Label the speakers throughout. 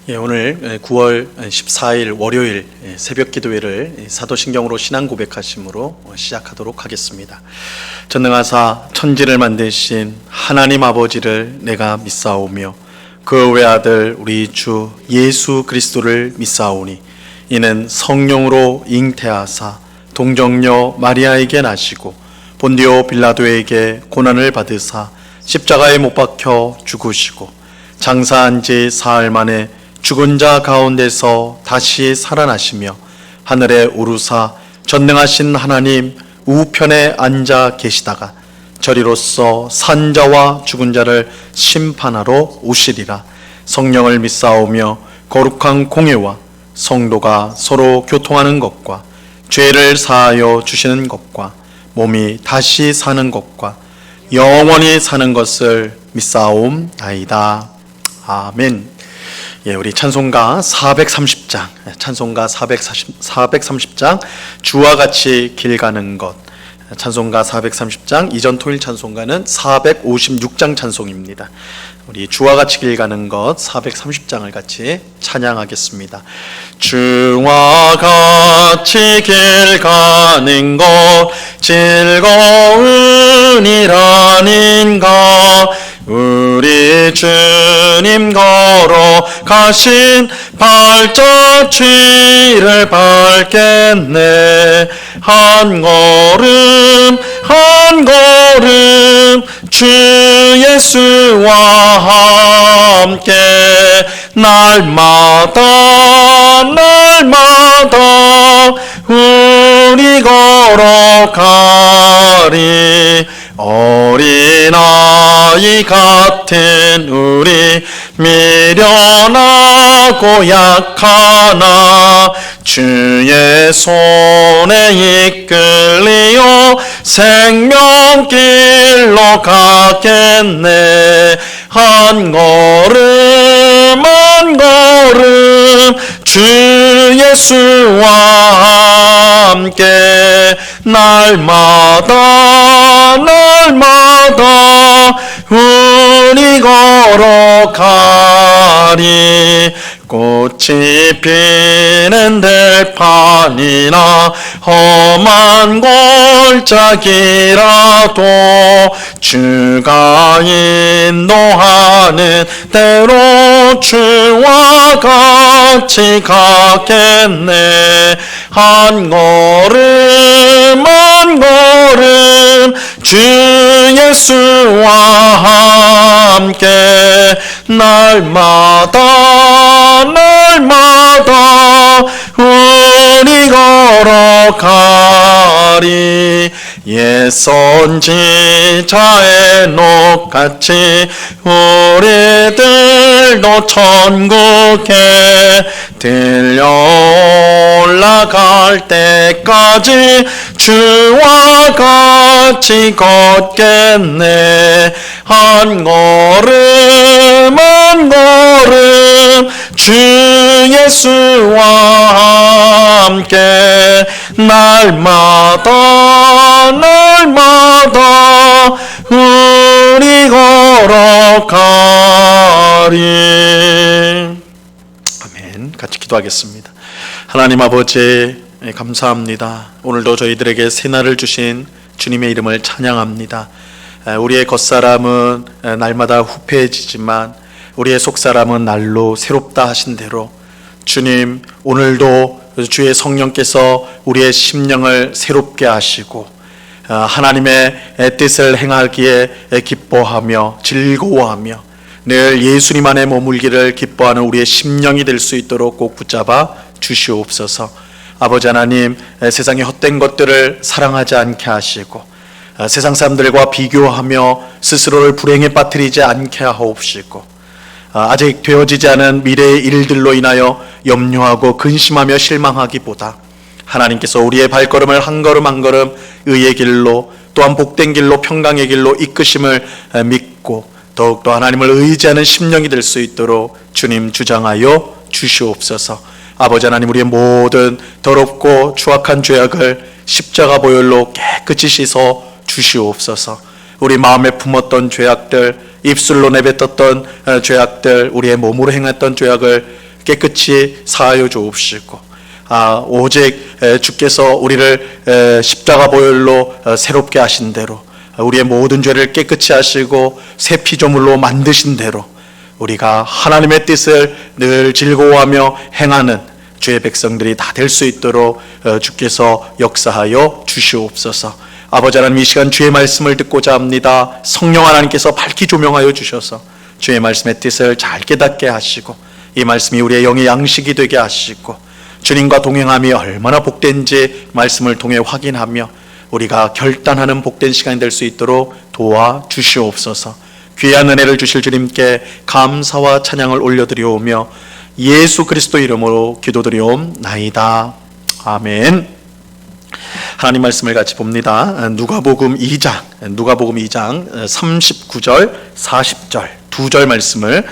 Speaker 1: 오늘 9월 14일 월요일 새벽 기도회를 사도신경으로 신앙 고백하심으로 시작하도록 하겠습니다. 전능하사 천지를 만드신 하나님 아버지를 내가 믿사오며 그 외아들 우리 주 예수 그리스도를 믿사오니 이는 성령으로 잉태하사 동정녀 마리아에게 나시고 본디오 빌라도에게 고난을 받으사 십자가에 못 박혀 죽으시고 장사한 지 사흘 만에 죽은 자 가운데서 다시 살아나시며 하늘에 오르사 전능하신 하나님 우편에 앉아 계시다가 저리로서 산 자와 죽은 자를 심판하러 오시리라. 성령을 믿사오며 거룩한 공예와 성도가 서로 교통하는 것과 죄를 사하여 주시는 것과 몸이 다시 사는 것과 영원히 사는 것을 믿사옵나이다. 아멘. 우리 찬송가 430장, 찬송가 430장 주와 같이 길 가는 것, 찬송가 430장, 이전 토일 찬송가는 456장 찬송입니다. 우리 주와 같이 길 가는 것 430장을 같이 찬양하겠습니다. 주와 같이 길 가는 것 즐거운 일 아닌가. 우리 주님 걸어가신 발자취를 밟겠네. 한 걸음 한 걸음 주 예수와 함께 날마다 우리 걸어가리. 어린아이 같은 우리 미련하고 약하나 주의 손에 이끌리어 생명길로 가겠네. 한 걸음 한 걸음 주 예수와 함께 날마다 우리 걸어가리. 꽃이 피는 들판이나 험한 골짜기라도 주가 인도하는 대로 주와 같이 가겠네. 한 걸음 한 걸음 주 예수와 함께 날마다 우리 걸어가리. 옛 선지자의 녹같이 우리들도 천국에 들려 올라갈 때까지 주와 같이 걷겠네. 한 걸음 한 걸음 주 예수와 함께 날마다 우리 걸어가리. 아멘. 같이 기도하겠습니다. 하나님 아버지 감사합니다. 오늘도 저희들에게 새날을 주신 주님의 이름을 찬양합니다. 우리의 겉사람은 날마다 후패해지지만 우리의 속사람은 날로 새롭다 하신 대로 주님, 오늘도 주의 성령께서 우리의 심령을 새롭게 하시고 하나님의 뜻을 행하기에 기뻐하며 즐거워하며 늘 예수님 안에 머물기를 기뻐하는 우리의 심령이 될 수 있도록 꼭 붙잡아 주시옵소서. 아버지 하나님, 세상의 헛된 것들을 사랑하지 않게 하시고 세상 사람들과 비교하며 스스로를 불행에 빠뜨리지 않게 하옵시고 아직 되어지지 않은 미래의 일들로 인하여 염려하고 근심하며 실망하기보다 하나님께서 우리의 발걸음을 한 걸음 한 걸음 의의 길로 또한 복된 길로 평강의 길로 이끄심을 믿고 더욱더 하나님을 의지하는 심령이 될 수 있도록 주님 주장하여 주시옵소서. 아버지 하나님, 우리의 모든 더럽고 추악한 죄악을 십자가 보혈로 깨끗이 씻어 주시옵소서. 우리 마음에 품었던 죄악들, 입술로 내뱉었던 죄악들, 우리의 몸으로 행했던 죄악을 깨끗이 사하여 주옵시고 오직 주께서 우리를 십자가 보혈로 새롭게 하신 대로 우리의 모든 죄를 깨끗이 하시고 새 피조물로 만드신 대로 우리가 하나님의 뜻을 늘 즐거워하며 행하는 주의 백성들이 다 될 수 있도록 주께서 역사하여 주시옵소서. 아버지 하나님, 이 시간 주의 말씀을 듣고자 합니다. 성령 하나님께서 밝히 조명하여 주셔서 주의 말씀의 뜻을 잘 깨닫게 하시고 이 말씀이 우리의 영의 양식이 되게 하시고 주님과 동행함이 얼마나 복된지 말씀을 통해 확인하며 우리가 결단하는 복된 시간이 될 수 있도록 도와주시옵소서. 귀한 은혜를 주실 주님께 감사와 찬양을 올려드리오며 예수 그리스도 이름으로 기도드리옵나이다. 아멘. 하나님 말씀을 같이 봅니다. 누가복음 2장 39절 40절 두 절 말씀을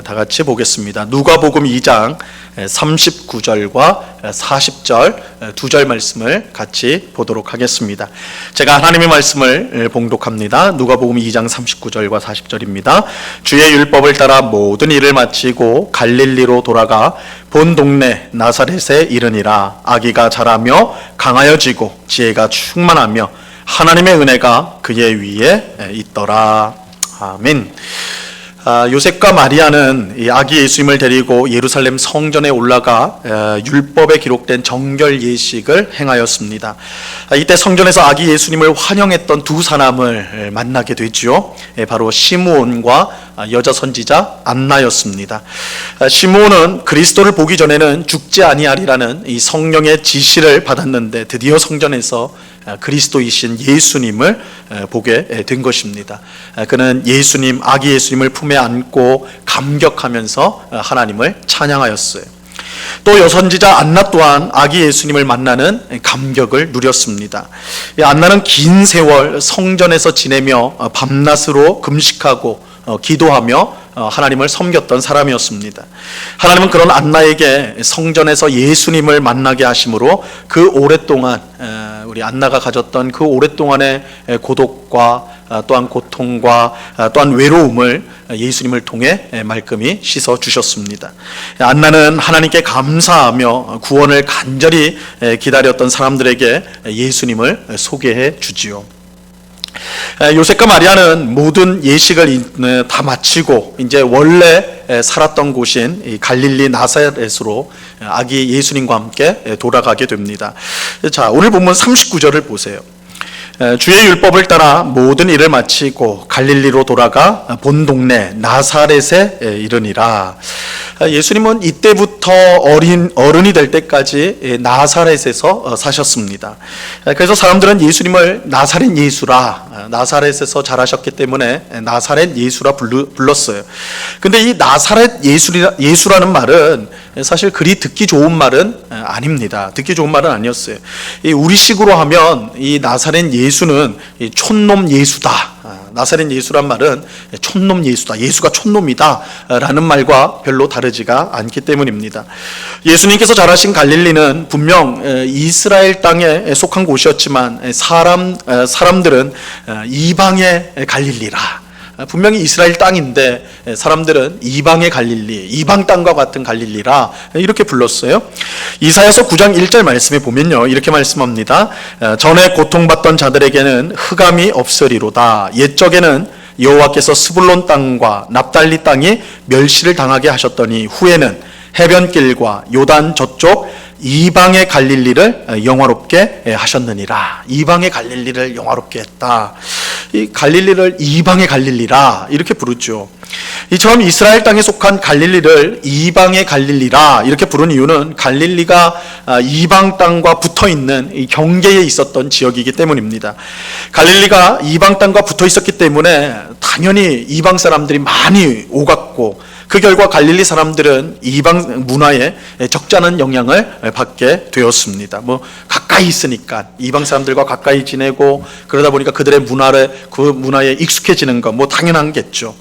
Speaker 1: 다 같이 보겠습니다. 누가복음 2장 39절과 40절 두 절 말씀을 같이 보도록 하겠습니다. 제가 하나님의 말씀을 봉독합니다. 누가복음 2장 39절과 40절입니다. 주의 율법을 따라 모든 일을 마치고 갈릴리로 돌아가 본 동네 나사렛에 이르니라. 아기가 자라며 강하여지고 지혜가 충만하며 하나님의 은혜가 그의 위에 있더라. 아멘. 요셉과 마리아는 이 아기 예수님을 데리고 예루살렘 성전에 올라가 율법에 기록된 정결 예식을 행하였습니다. 이때 성전에서 아기 예수님을 환영했던 두 사람을 만나게 되지요. 바로 시므온과 여자 선지자 안나였습니다. 시므온은 그리스도를 보기 전에는 죽지 아니하리라는 이 성령의 지시를 받았는데 드디어 성전에서 그리스도이신 예수님을 보게 된 것입니다. 그는 예수님, 아기 예수님을 품에 안고 감격하면서 하나님을 찬양하였어요. 또 여선지자 안나 또한 아기 예수님을 만나는 감격을 누렸습니다. 안나는 긴 세월 성전에서 지내며 밤낮으로 금식하고 기도하며 하나님을 섬겼던 사람이었습니다. 하나님은 그런 안나에게 성전에서 예수님을 만나게 하심으로 그 오랫동안 우리 안나가 가졌던 그 오랫동안의 고독과 또한 고통과 또한 외로움을 예수님을 통해 말끔히 씻어 주셨습니다. 안나는 하나님께 감사하며 구원을 간절히 기다렸던 사람들에게 예수님을 소개해 주지요. 요셉과 마리아는 모든 예식을 다 마치고 이제 원래 살았던 곳인 갈릴리 나사렛으로 아기 예수님과 함께 돌아가게 됩니다. 자, 오늘 본문 39절을 보세요. 주의 율법을 따라 모든 일을 마치고 갈릴리로 돌아가 본 동네 나사렛에 이르니라. 예수님은 이때부터 어른이 될 때까지 나사렛에서 사셨습니다. 그래서 사람들은 예수님을 나사렛 예수라, 나사렛에서 자라셨기 때문에 나사렛 예수라 불렀어요. 근데 이 나사렛 예수라는 말은 사실 그리 듣기 좋은 말은 아닙니다. 듣기 좋은 말은 아니었어요. 우리식으로 하면 이 나사렛 예수는 촌놈 예수다. 나사렛 예수란 말은 촌놈 예수다, 예수가 촌놈이다 라는 말과 별로 다르지가 않기 때문입니다. 예수님께서 자라신 갈릴리는 분명 이스라엘 땅에 속한 곳이었지만 사람들은 이방의 갈릴리라, 분명히 이스라엘 땅인데 사람들은 이방의 갈릴리, 이방 땅과 같은 갈릴리라 이렇게 불렀어요. 이사야서 9장 1절 말씀에 보면요, 이렇게 말씀합니다. 전에 고통받던 자들에게는 흑암이 없으리로다. 옛적에는 여호와께서 스불론 땅과 납달리 땅이 멸시를 당하게 하셨더니 후에는 해변길과 요단 저쪽 이방의 갈릴리를 영화롭게 하셨느니라. 이방의 갈릴리를 영화롭게 했다. 이 갈릴리를 이방의 갈릴리라 이렇게 부르죠. 이처럼 이스라엘 땅에 속한 갈릴리를 이방의 갈릴리라 이렇게 부른 이유는 갈릴리가 이방 땅과 붙어있는 이 경계에 있었던 지역이기 때문입니다. 갈릴리가 이방 땅과 붙어 있었기 때문에 당연히 이방 사람들이 많이 오갔고 그 결과 갈릴리 사람들은 이방 문화에 적잖은 영향을 받게 되었습니다. 가까이 있으니까 이방 사람들과 가까이 지내고 그러다 보니까 그들의 그 문화에 익숙해지는 것 당연한겠죠.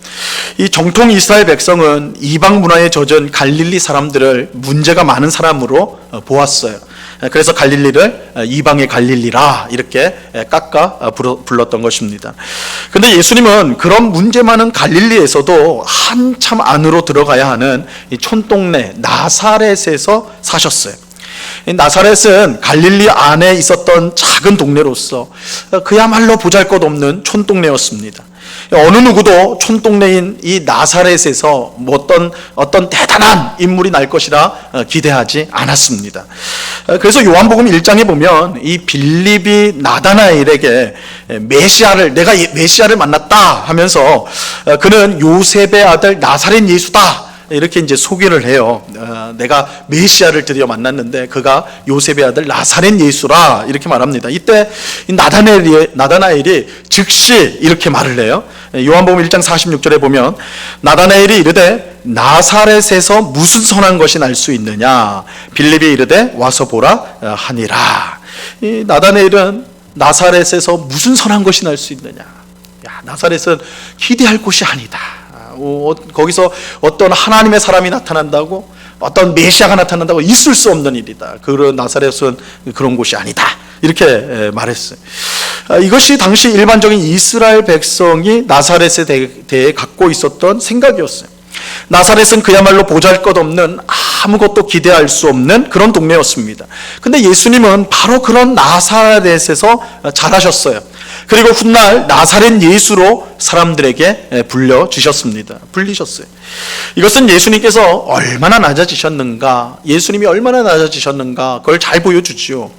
Speaker 1: 이 정통 이스라엘 백성은 이방 문화에 젖은 갈릴리 사람들을 문제가 많은 사람으로 보았어요. 그래서 갈릴리를 이방의 갈릴리라 이렇게 깎아 불렀던 것입니다. 근데 예수님은 그런 문제 많은 갈릴리에서도 한참 안으로 들어가야 하는 이 촌동네 나사렛에서 사셨어요. 나사렛은 갈릴리 안에 있었던 작은 동네로서 그야말로 보잘것없는 촌동네였습니다. 어느 누구도 촌동네인 이 나사렛에서 어떤 대단한 인물이 날 것이라 기대하지 않았습니다. 그래서 요한복음 1장에 보면 이 빌립이 나다나엘에게 내가 메시아를 만났다 하면서 그는 요셉의 아들 나사렛 예수다 이렇게 이제 소개를 해요. 내가 메시아를 드디어 만났는데 그가 요셉의 아들 나사렛 예수라 이렇게 말합니다. 이때 나다나엘이 즉시 이렇게 말을 해요. 요한복음 1장 46절에 보면 나다나엘이 이르되 나사렛에서 무슨 선한 것이 날 수 있느냐 빌립이 이르되 와서 보라 하니라. 이 나다나엘은 나사렛에서 무슨 선한 것이 날 수 있느냐, 나사렛은 기대할 곳이 아니다. 거기서 어떤 하나님의 사람이 나타난다고, 어떤 메시아가 나타난다고 있을 수 없는 일이다. 그런 나사렛은 그런 곳이 아니다. 이렇게 말했어요. 이것이 당시 일반적인 이스라엘 백성이 나사렛에 대해 갖고 있었던 생각이었어요. 나사렛은 그야말로 보잘것없는, 아무것도 기대할 수 없는 그런 동네였습니다. 근데 예수님은 바로 그런 나사렛에서 자라셨어요. 그리고 훗날 나사렛 예수로 사람들에게 불리셨어요. 이것은 예수님께서 얼마나 낮아지셨는가, 예수님이 얼마나 낮아지셨는가 그걸 잘 보여주지요.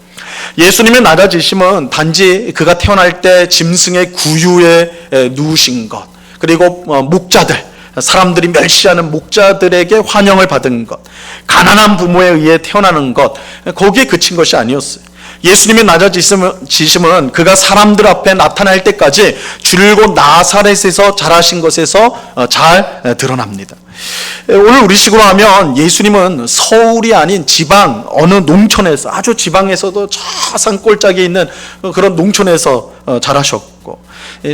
Speaker 1: 예수님의 낮아지심은 단지 그가 태어날 때 짐승의 구유에 누우신 것, 그리고 목자들, 사람들이 멸시하는 목자들에게 환영을 받은 것, 가난한 부모에 의해 태어나는 것, 거기에 그친 것이 아니었어요. 예수님의 낮아지심은 그가 사람들 앞에 나타날 때까지 줄곧 나사렛에서 자라신 것에서 잘 드러납니다. 오늘 우리식으로 하면 예수님은 서울이 아닌 지방 어느 농촌에서, 아주 지방에서도 저 산골짜기에 있는 그런 농촌에서 자라셨고,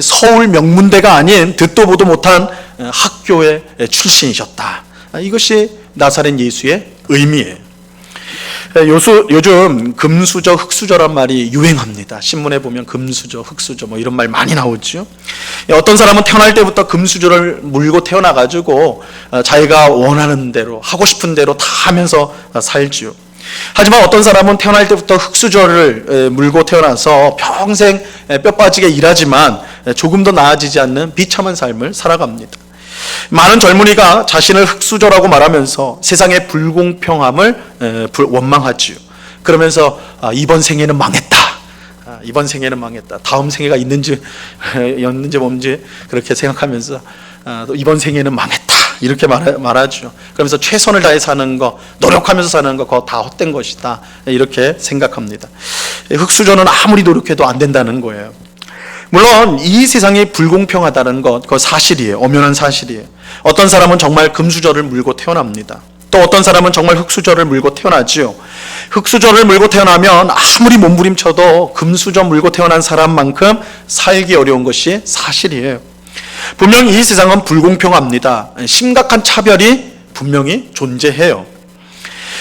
Speaker 1: 서울 명문대가 아닌 듣도 보도 못한 학교의 출신이셨다. 이것이 나사렛 예수의 의미예요. 요즘 금수저, 흑수저란 말이 유행합니다. 신문에 보면 금수저, 흑수저 뭐 이런 말 많이 나오죠. 어떤 사람은 태어날 때부터 금수저를 물고 태어나가지고 자기가 원하는 대로, 하고 싶은 대로 다 하면서 살지요. 하지만 어떤 사람은 태어날 때부터 흑수저를 물고 태어나서 평생 뼈 빠지게 일하지만 조금도 나아지지 않는 비참한 삶을 살아갑니다. 많은 젊은이가 자신을 흑수저라고 말하면서 세상의 불공평함을 원망하지요. 그러면서 이번 생에는 망했다. 다음 생애가 였는지 뭔지 그렇게 생각하면서 이번 생에는 망했다. 이렇게 말하죠. 그러면서 최선을 다해 사는 거, 노력하면서 사는 거, 그거 다 헛된 것이다. 이렇게 생각합니다. 흑수저는 아무리 노력해도 안 된다는 거예요. 물론 이 세상이 불공평하다는 것, 그거 사실이에요. 엄연한 사실이에요. 어떤 사람은 정말 금수저를 물고 태어납니다. 또 어떤 사람은 정말 흑수저를 물고 태어나지요. 흑수저를 물고 태어나면 아무리 몸부림쳐도 금수저 물고 태어난 사람만큼 살기 어려운 것이 사실이에요. 분명히 이 세상은 불공평합니다. 심각한 차별이 분명히 존재해요.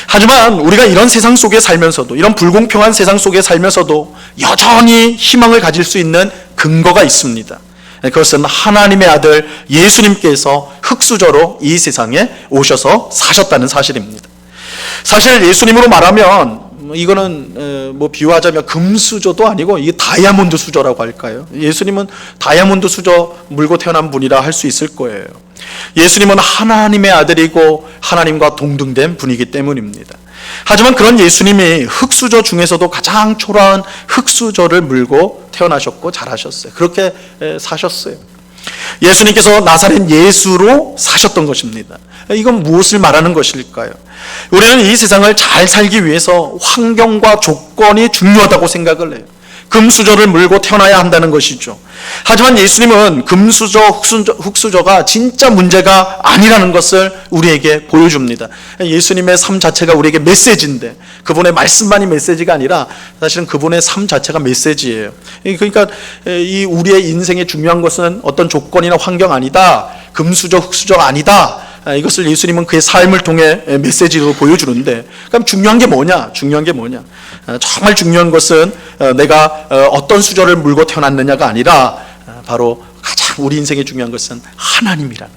Speaker 1: 하지만 우리가 이런 세상 속에 살면서도, 이런 불공평한 세상 속에 살면서도 여전히 희망을 가질 수 있는 근거가 있습니다. 그것은 하나님의 아들 예수님께서 흑수저로 이 세상에 오셔서 사셨다는 사실입니다. 사실 예수님으로 말하면 이거는 뭐 비유하자면 금수저도 아니고 이게 다이아몬드 수저라고 할까요? 예수님은 다이아몬드 수저 물고 태어난 분이라 할 수 있을 거예요. 예수님은 하나님의 아들이고 하나님과 동등된 분이기 때문입니다. 하지만 그런 예수님이 흑수저 중에서도 가장 초라한 흑수저를 물고 태어나셨고 자라셨어요. 그렇게 사셨어요. 예수님께서 나사렛 예수로 사셨던 것입니다. 이건 무엇을 말하는 것일까요? 우리는 이 세상을 잘 살기 위해서 환경과 조건이 중요하다고 생각을 해요. 금수저를 물고 태어나야 한다는 것이죠. 하지만 예수님은 금수저, 흑수저가 진짜 문제가 아니라는 것을 우리에게 보여줍니다. 예수님의 삶 자체가 우리에게 메시지인데, 그분의 말씀만이 메시지가 아니라 사실은 그분의 삶 자체가 메시지예요. 그러니까 이 우리의 인생에 중요한 것은 어떤 조건이나 환경 아니다, 금수저, 흑수저가 아니다, 이것을 예수님은 그의 삶을 통해 메시지로 보여주는데, 그럼 중요한 게 뭐냐? 정말 중요한 것은 내가 어떤 수저를 물고 태어났느냐가 아니라 바로 가장 우리 인생에 중요한 것은 하나님입니다.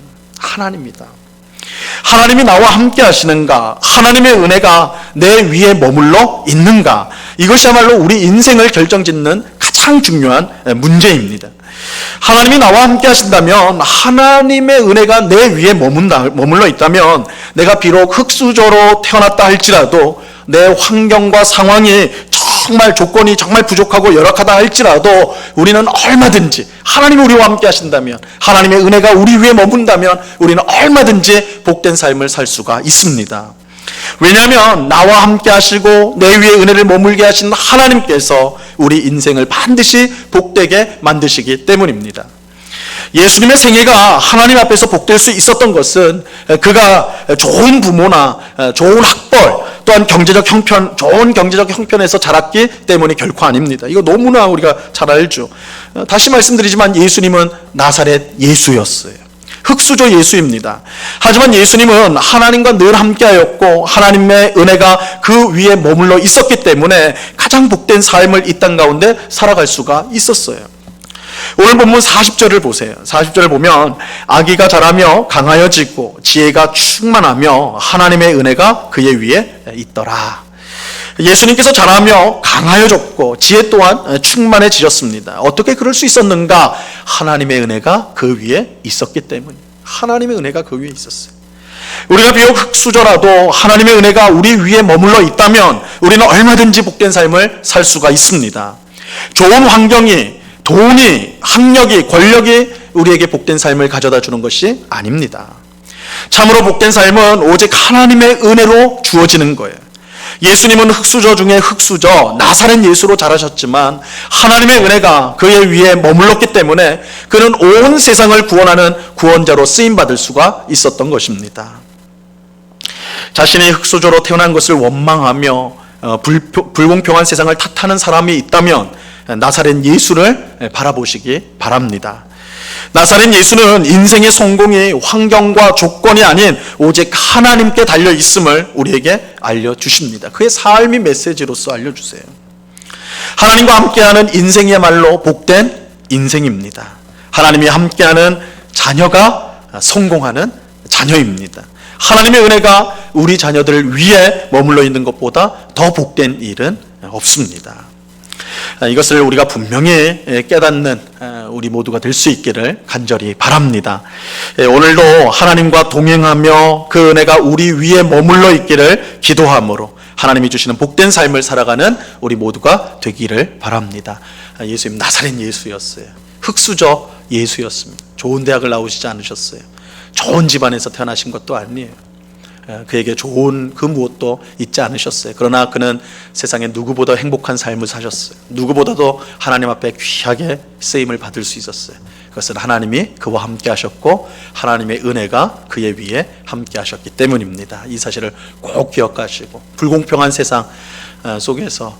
Speaker 1: 하나님이 나와 함께 하시는가? 하나님의 은혜가 내 위에 머물러 있는가? 이것이야말로 우리 인생을 결정짓는 가장 중요한 문제입니다. 하나님이 나와 함께 하신다면, 하나님의 은혜가 내 위에 머물러 있다면, 내가 비록 흙수저로 태어났다 할지라도 내 환경과 상황이 정말 조건이 정말 부족하고 열악하다 할지라도 우리는 얼마든지, 하나님이 우리와 함께 하신다면, 하나님의 은혜가 우리 위에 머문다면 우리는 얼마든지 복된 삶을 살 수가 있습니다. 왜냐하면 나와 함께 하시고 내 위에 은혜를 머물게 하신 하나님께서 우리 인생을 반드시 복되게 만드시기 때문입니다. 예수님의 생애가 하나님 앞에서 복될 수 있었던 것은 그가 좋은 부모나 좋은 학벌, 또한 좋은 경제적 형편에서 자랐기 때문이 결코 아닙니다. 이거 너무나 우리가 잘 알죠. 다시 말씀드리지만 예수님은 나사렛 예수였어요. 흙수저 예수입니다. 하지만 예수님은 하나님과 늘 함께하였고 하나님의 은혜가 그 위에 머물러 있었기 때문에 가장 복된 삶을 이 땅 가운데 살아갈 수가 있었어요. 오늘 본문 40절을 보세요. 40절을 보면 아기가 자라며 강하여지고 지혜가 충만하며 하나님의 은혜가 그의 위에 있더라. 예수님께서 자라며 강하여졌고 지혜 또한 충만해지셨습니다. 어떻게 그럴 수 있었는가? 하나님의 은혜가 그 위에 있었기 때문이에요. 하나님의 은혜가 그 위에 있었어요. 우리가 비록 흙수저라도 하나님의 은혜가 우리 위에 머물러 있다면 우리는 얼마든지 복된 삶을 살 수가 있습니다. 좋은 환경이, 돈이, 학력이, 권력이 우리에게 복된 삶을 가져다 주는 것이 아닙니다. 참으로 복된 삶은 오직 하나님의 은혜로 주어지는 거예요. 예수님은 흙수저 중에 흙수저, 나사렛 예수로 자라셨지만 하나님의 은혜가 그의 위에 머물렀기 때문에 그는 온 세상을 구원하는 구원자로 쓰임받을 수가 있었던 것입니다. 자신이 흙수저로 태어난 것을 원망하며 불공평한 세상을 탓하는 사람이 있다면 나사렛 예수를 바라보시기 바랍니다. 나사렛 예수는 인생의 성공이 환경과 조건이 아닌 오직 하나님께 달려 있음을 우리에게 알려주십니다. 그의 삶이 메시지로서 알려주세요. 하나님과 함께하는 인생이야말로 복된 인생입니다. 하나님이 함께하는 자녀가 성공하는 자녀입니다. 하나님의 은혜가 우리 자녀들 위에 머물러 있는 것보다 더 복된 일은 없습니다. 이것을 우리가 분명히 깨닫는 우리 모두가 될 수 있기를 간절히 바랍니다. 오늘도 하나님과 동행하며 그 은혜가 우리 위에 머물러 있기를 기도함으로 하나님이 주시는 복된 삶을 살아가는 우리 모두가 되기를 바랍니다. 예수님 나사렛 예수였어요. 흙수저 예수였습니다. 좋은 대학을 나오시지 않으셨어요. 좋은 집안에서 태어나신 것도 아니에요. 그에게 좋은 그 무엇도 있지 않으셨어요. 그러나 그는 세상에 누구보다 행복한 삶을 사셨어요. 누구보다도 하나님 앞에 귀하게 쓰임을 받을 수 있었어요. 그것은 하나님이 그와 함께 하셨고 하나님의 은혜가 그의 위에 함께 하셨기 때문입니다. 이 사실을 꼭 기억하시고 불공평한 세상 속에서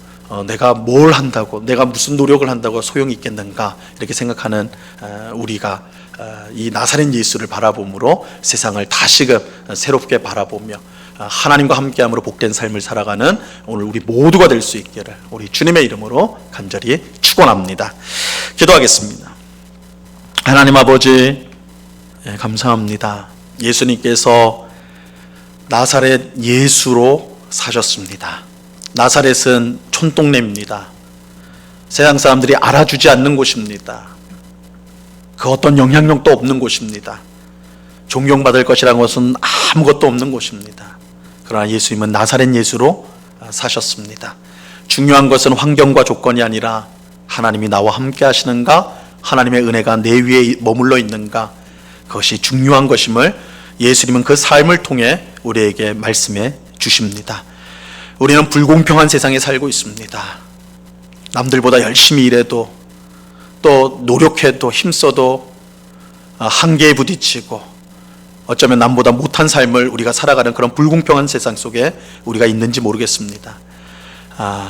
Speaker 1: 내가 뭘 한다고, 내가 무슨 노력을 한다고 소용이 있겠는가 이렇게 생각하는 우리가 이 나사렛 예수를 바라봄으로 세상을 다시금 새롭게 바라보며 하나님과 함께함으로 복된 삶을 살아가는 오늘 우리 모두가 될 수 있기를 우리 주님의 이름으로 간절히 축원합니다. 기도하겠습니다. 하나님 아버지 감사합니다. 예수님께서 나사렛 예수로 사셨습니다. 나사렛은 촌동네입니다. 세상 사람들이 알아주지 않는 곳입니다. 그 어떤 영향력도 없는 곳입니다. 존경받을 것이라는 것은 아무것도 없는 곳입니다. 그러나 예수님은 나사렛 예수로 사셨습니다. 중요한 것은 환경과 조건이 아니라 하나님이 나와 함께 하시는가, 하나님의 은혜가 내 위에 머물러 있는가, 그것이 중요한 것임을 예수님은 그 삶을 통해 우리에게 말씀해 주십니다. 우리는 불공평한 세상에 살고 있습니다. 남들보다 열심히 일해도 또 노력해도 힘써도 한계에 부딪히고 어쩌면 남보다 못한 삶을 우리가 살아가는 그런 불공평한 세상 속에 우리가 있는지 모르겠습니다.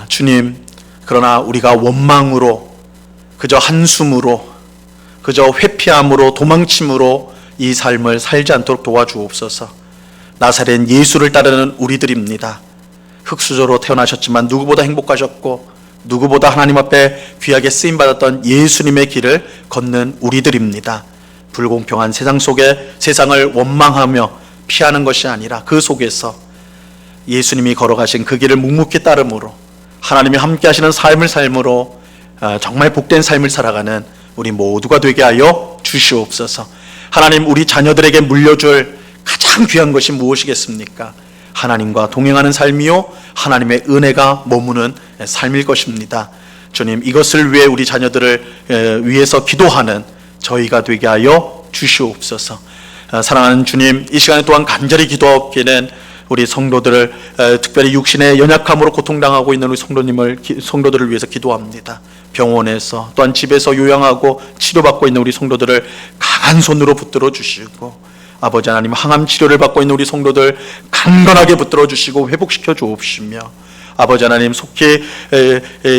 Speaker 1: 주님, 그러나 우리가 원망으로, 그저 한숨으로, 그저 회피함으로, 도망침으로 이 삶을 살지 않도록 도와주옵소서. 나사렛 예수를 따르는 우리들입니다. 흙수저로 태어나셨지만 누구보다 행복하셨고 누구보다 하나님 앞에 귀하게 쓰임받았던 예수님의 길을 걷는 우리들입니다. 불공평한 세상 속에 세상을 원망하며 피하는 것이 아니라 그 속에서 예수님이 걸어가신 그 길을 묵묵히 따름으로 하나님이 함께 하시는 삶을 삶으로 정말 복된 삶을 살아가는 우리 모두가 되게 하여 주시옵소서. 하나님, 우리 자녀들에게 물려줄 가장 귀한 것이 무엇이겠습니까? 하나님과 동행하는 삶이요 하나님의 은혜가 머무는 삶일 것입니다. 주님, 이것을 위해 우리 자녀들을 위해서 기도하는 저희가 되게 하여 주시옵소서. 사랑하는 주님, 이 시간에 또한 간절히 기도하옵기는 우리 성도들을 특별히 육신의 연약함으로 고통당하고 있는 우리 성도들을 위해서 기도합니다. 병원에서 또한 집에서 요양하고 치료받고 있는 우리 성도들을 강한 손으로 붙들어 주시고, 아버지 하나님, 항암 치료를 받고 있는 우리 성도들 강건하게 붙들어 주시고 회복시켜 주옵시며, 아버지 하나님, 속히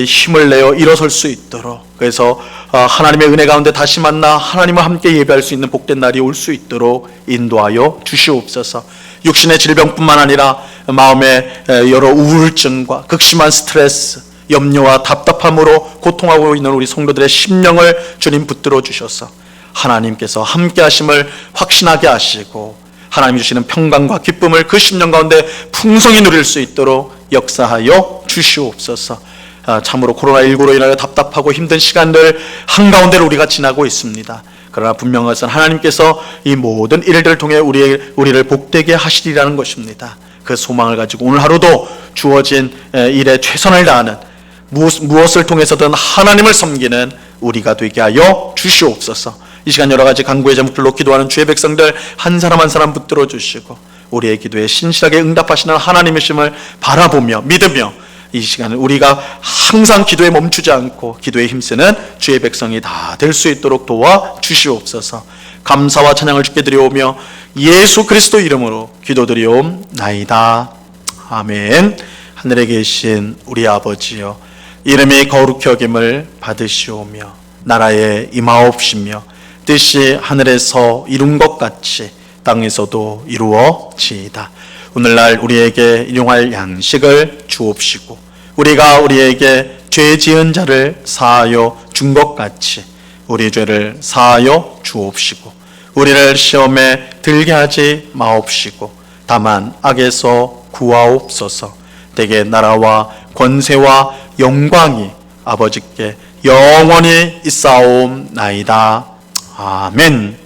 Speaker 1: 힘을 내어 일어설 수 있도록, 그래서 하나님의 은혜 가운데 다시 만나 하나님과 함께 예배할 수 있는 복된 날이 올 수 있도록 인도하여 주시옵소서. 육신의 질병뿐만 아니라 마음의 여러 우울증과 극심한 스트레스, 염려와 답답함으로 고통하고 있는 우리 성도들의 심령을 주님 붙들어 주셔서 하나님께서 함께 하심을 확신하게 하시고, 하나님 주시는 평강과 기쁨을 그 심령 가운데 풍성히 누릴 수 있도록 역사하여 주시옵소서. 참으로 코로나19로 인하여 답답하고 힘든 시간들 한가운데로 우리가 지나고 있습니다. 그러나 분명한 것은 하나님께서 이 모든 일들을 통해 우리를 복되게 하시리라는 것입니다. 그 소망을 가지고 오늘 하루도 주어진 일에 최선을 다하는, 무엇을 통해서든 하나님을 섬기는 우리가 되게 하여 주시옵소서. 이 시간 여러 가지 간구의 제목들로 기도하는 주의 백성들 한 사람 한 사람 붙들어 주시고, 우리의 기도에 신실하게 응답하시는 하나님이심을 바라보며 믿으며, 이 시간을 우리가 항상 기도에 멈추지 않고 기도에 힘쓰는 주의 백성이 다 될 수 있도록 도와 주시옵소서. 감사와 찬양을 주께 드려오며 예수 그리스도 이름으로 기도드리옵나이다. 아멘. 하늘에 계신 우리 아버지여, 이름이 거룩히 여김을 받으시오며 나라에 임하옵시며 뜻이 하늘에서 이룬 것 같이 땅에서도 이루어지이다. 오늘날 우리에게 일용할 양식을 주옵시고, 우리가 우리에게 죄 지은 자를 사하여 준 것 같이 우리 죄를 사하여 주옵시고, 우리를 시험에 들게 하지 마옵시고 다만 악에서 구하옵소서. 대개 나라와 권세와 영광이 아버지께 영원히 있사옵나이다. 아멘.